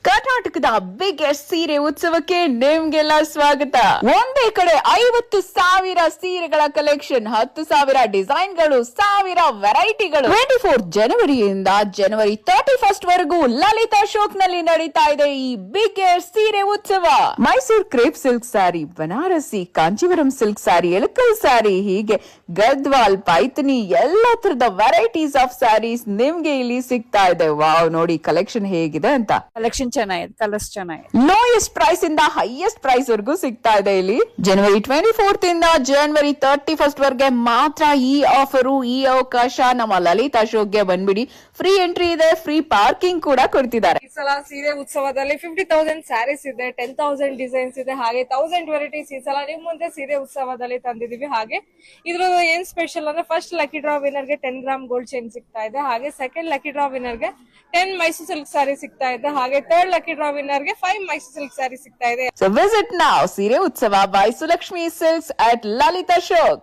ಕರ್ನಾಟಕದ ಬಿಗ್ಗೆಸ್ಟ್ ಸೀರೆ ಉತ್ಸವಕ್ಕೆ ನಿಮ್ಗೆಲ್ಲ ಸ್ವಾಗತ. ಒಂದೇ ಕಡೆ 50,000 ಸೀರೆಗಳ ಕಲೆಕ್ಷನ್, 10,000 ಡಿಸೈನ್ಗಳು, 1000 ವೆರೈಟಿಗಳು. 24 ಜನವರಿಯಿಂದ ಜನವರಿ 31 ವರೆಗೂ ಲಲಿತಾ ಅಶೋಕ್ ನಲ್ಲಿ ನಡೀತಾ ಇದೆ ಈ ಬಿಗ್ಗೆಸ್ಟ್ ಸೀರೆ ಉತ್ಸವ. Mysuru crepe silk sari, Banarasi, Kanjeevaram silk sari, Ilkal sari, ಹೀಗೆ ಗದ್ವಾಲ್, ಪೈಥನಿ ಎಲ್ಲಾ ತರದ ವೆರೈಟೀಸ್ ಆಫ್ ಸ್ಯಾರೀಸ್ ನಿಮ್ಗೆ ಇಲ್ಲಿ ಸಿಗ್ತಾ ಇದೆ. ವಾವ್, ನೋಡಿ ಕಲೆಕ್ಷನ್ ಹೇಗಿದೆ ಅಂತ. ಕಲೆಕ್ಷನ್ ಚೆನ್ನಾಗಿದೆ, ಕಲರ್ಸ್ ಚೆನ್ನಾಗಿದೆ. ಲೋಯೆಸ್ಟ್ ಪ್ರೈಸ್ ಇಂದ ಹೈಯೆಸ್ಟ್ ಪ್ರೈಸ್ ವರೆಗೂ ಸಿಗ್ತಾ ಇದೆ ಇಲ್ಲಿ. ಜನವರಿ 24 ಇಂದ ಜನವರಿ 31 ವರೆಗೆ ಮಾತ್ರ ಈ ಆಫರು, ಈ ಅವಕಾಶ. ನಮ್ಮ ಲಲಿತಾ ಅಶೋಕ್ಗೆ ಬಂದ್ಬಿಡಿ. ಫ್ರೀ ಎಂಟ್ರಿ ಇದೆ, ಫ್ರೀ ಪಾರ್ಕಿಂಗ್ ಕೂಡ ಕೊಡ್ತಿದ್ದಾರೆ. ಈ ಸಲ ಸೀರೆ ಉತ್ಸವದಲ್ಲಿ 50,000 ಸ್ಯಾರೀಸ್ ಇದೆ, 10,000 ಡಿಸೈನ್ಸ್ ಇದೆ, ಹಾಗೆ 1000 ವೆರೈಟೀಸ್ ಈ ಸಲ ನಿಮ್ ಮುಂದೆ ಸೀರೆ ಉತ್ಸವದಲ್ಲಿ ತಂದಿದೀವಿ. ಹಾಗೆ ಇದ್ರದ್ದು ಏನ್ ಸ್ಪೆಷಲ್ ಅಂದ್ರೆ, ಫಸ್ಟ್ ಲಕ್ಕಿ ಡ್ರಾ ವಿನ್ನರ್ ಗೆ 10 ಗ್ರಾಮ್ ಗೋಲ್ಡ್ ಚೈನ್ ಸಿಗ್ತಾ ಇದೆ. ಹಾಗೆ ಸೆಕೆಂಡ್ ಲಕ್ಕಿ ಡ್ರಾ ವಿನ್ನರ್ ಗೆ 10 ಮೈಸೂರು ಸಿಲ್ಕ್ ಸ್ಯಾರಿ ಸಿಗ್ತಾ ಇದೆ. ಹಾಗೆ ಥರ್ಡ್ ಲಕ್ಕಿ ಡ್ರಾ ವಿನ್ನರ್ ಗೆ 5 ಮೈಸೂರು ಸಿಲ್ಕ್ ಸ್ಯಾರಿ ಸಿಗ್ತಾ ಇದೆ. So visit now ಸೀರೆ ಉತ್ಸವ by Sulakshmi Silks at Lalita Ashok.